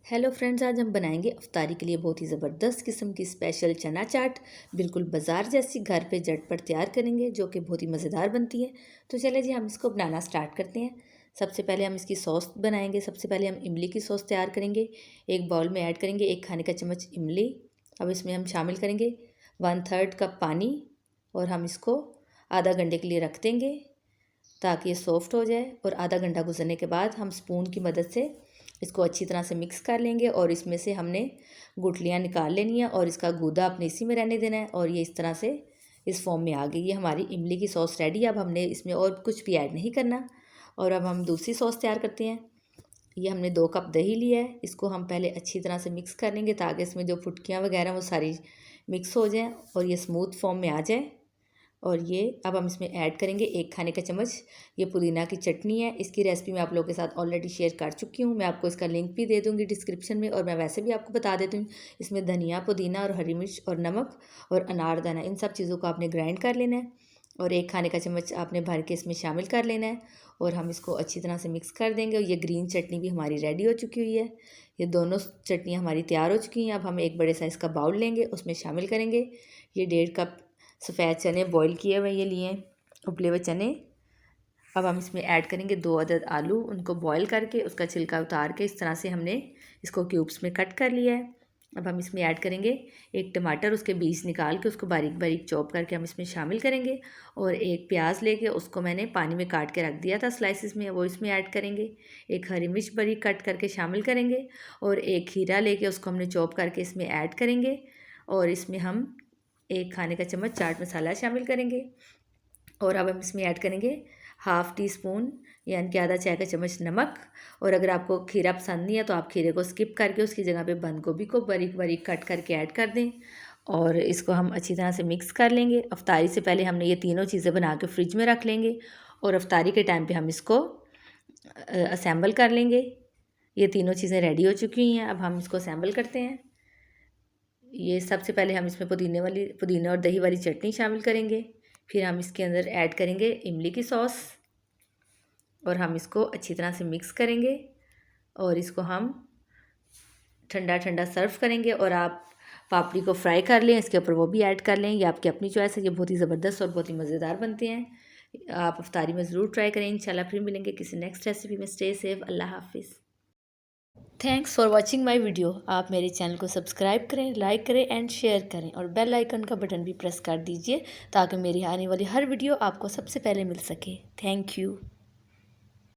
Hello friends, आज हम बनाएंगे अफ्तारी के लिए बहुत ही ज़बरदस्त किस्म की स्पेशल चना चाट। बिल्कुल बाज़ार जैसी घर पे झटपट तैयार करेंगे, जो कि बहुत ही मज़ेदार बनती है। तो चलिए जी, हम इसको बनाना स्टार्ट करते हैं। सबसे पहले हम इसकी सॉस बनाएंगे। सबसे पहले हम इमली की सॉस तैयार करेंगे। एक बाउल में ऐड करेंगे 1 खाने का चम्मच इमली। अब इसमें हम शामिल करेंगे 1/3 कप पानी और हम इसको आधा घंटे के लिए रख देंगे ताकि ये सॉफ्ट हो जाए। और आधा घंटा गुजरने के बाद हम स्पून की मदद से इसको अच्छी तरह से मिक्स कर लेंगे और इसमें से हमने गुठलियाँ निकाल लेनी है और इसका गूदा अपने इसी में रहने देना है। और ये इस तरह से इस फॉर्म में आ गई। ये हमारी इमली की सॉस रेडी है। अब हमने इसमें और कुछ भी ऐड नहीं करना। और अब हम दूसरी सॉस तैयार करते हैं। ये हमने 2 कप दही लिया है। इसको हम पहले अच्छी तरह से मिक्स कर लेंगे ताकि इसमें जो फुटकियाँ वगैरह वो सारी मिक्स हो जाएँ और ये स्मूथ फॉर्म में आ जाए। और ये अब हम इसमें ऐड करेंगे 1 खाने का चम्मच ये पुदीना की चटनी है। इसकी रेसिपी मैं आप लोगों के साथ ऑलरेडी शेयर कर चुकी हूँ। मैं आपको इसका लिंक भी दे दूँगी डिस्क्रिप्शन में। और मैं वैसे भी आपको बता देती हूँ, इसमें धनिया, पुदीना और हरी मिर्च और नमक और अनारदाना, इन सब चीज़ों को आपने ग्राइंड कर लेना है और 1 खाने का चम्मच आपने भर के इसमें शामिल कर लेना है। और हम इसको अच्छी तरह से मिक्स कर देंगे। और ये ग्रीन चटनी भी हमारी रेडी हो चुकी हुई है। ये दोनों चटनियाँ हमारी तैयार हो चुकी हैं। अब हम एक बड़े साइज़ का बाउल लेंगे, उसमें शामिल करेंगे ये 1.5 कप सफ़ेद चने बॉईल किए हुए, ये लिए उबले हुए चने। अब हम इसमें ऐड करेंगे 2 अदद आलू, उनको बॉईल करके उसका छिलका उतार के इस तरह से हमने इसको क्यूब्स में कट कर लिया है। अब हम इसमें ऐड करेंगे 1 टमाटर, उसके बीज निकाल के उसको बारीक बारीक चॉप करके हम इसमें शामिल करेंगे। और 1 प्याज लेके उसको मैंने पानी में काट के रख दिया था स्लाइसिस में, वो इसमें ऐड करेंगे। 1 हरी मिर्च बारीक कट करके शामिल करेंगे। और 1 खीरा लेके उसको हमने चॉप करके इसमें ऐड करेंगे। और इसमें हम 1 खाने का चम्मच चाट मसाला शामिल करेंगे। और अब हम इसमें ऐड करेंगे ½ टी स्पून यानी कि आधा चाय का चम्मच नमक। और अगर आपको खीरा पसंद नहीं है तो आप खीरे को स्किप करके उसकी जगह पे बंद गोभी को बारीक बारीक कट करके ऐड कर दें। और इसको हम अच्छी तरह से मिक्स कर लेंगे। अफ्तारी से पहले हमने ये तीनों चीज़ें बना के फ्रिज में रख लेंगे और अफ्तारी के टाइम पे हम इसको असेंबल कर लेंगे। ये तीनों चीज़ें रेडी हो चुकी हैं। अब हम इसको असेंबल करते हैं। ये सबसे पहले हम इसमें पुदीने और दही वाली चटनी शामिल करेंगे। फिर हम इसके अंदर ऐड करेंगे इमली की सॉस और हम इसको अच्छी तरह से मिक्स करेंगे। और इसको हम ठंडा ठंडा सर्व करेंगे। और आप पापड़ी को फ्राई कर लें, इसके ऊपर वो भी ऐड कर लें, ये आपकी अपनी चॉइस है। ये बहुत ही ज़बरदस्त और बहुत ही मज़ेदार बनते हैं। आप अफ्तारी में ज़रूर ट्राई करें। इंशाल्लाह फिर मिलेंगे किसी नेक्स्ट रेसिपी में। Stay safe. अल्लाह हाफिज़। Thanks for watching my video. आप मेरे चैनल को सब्सक्राइब करें, लाइक करें एंड शेयर करें और बेल आइकन का बटन भी प्रेस कर दीजिए ताकि मेरी आने वाली हर वीडियो आपको सबसे पहले मिल सके। Thank you.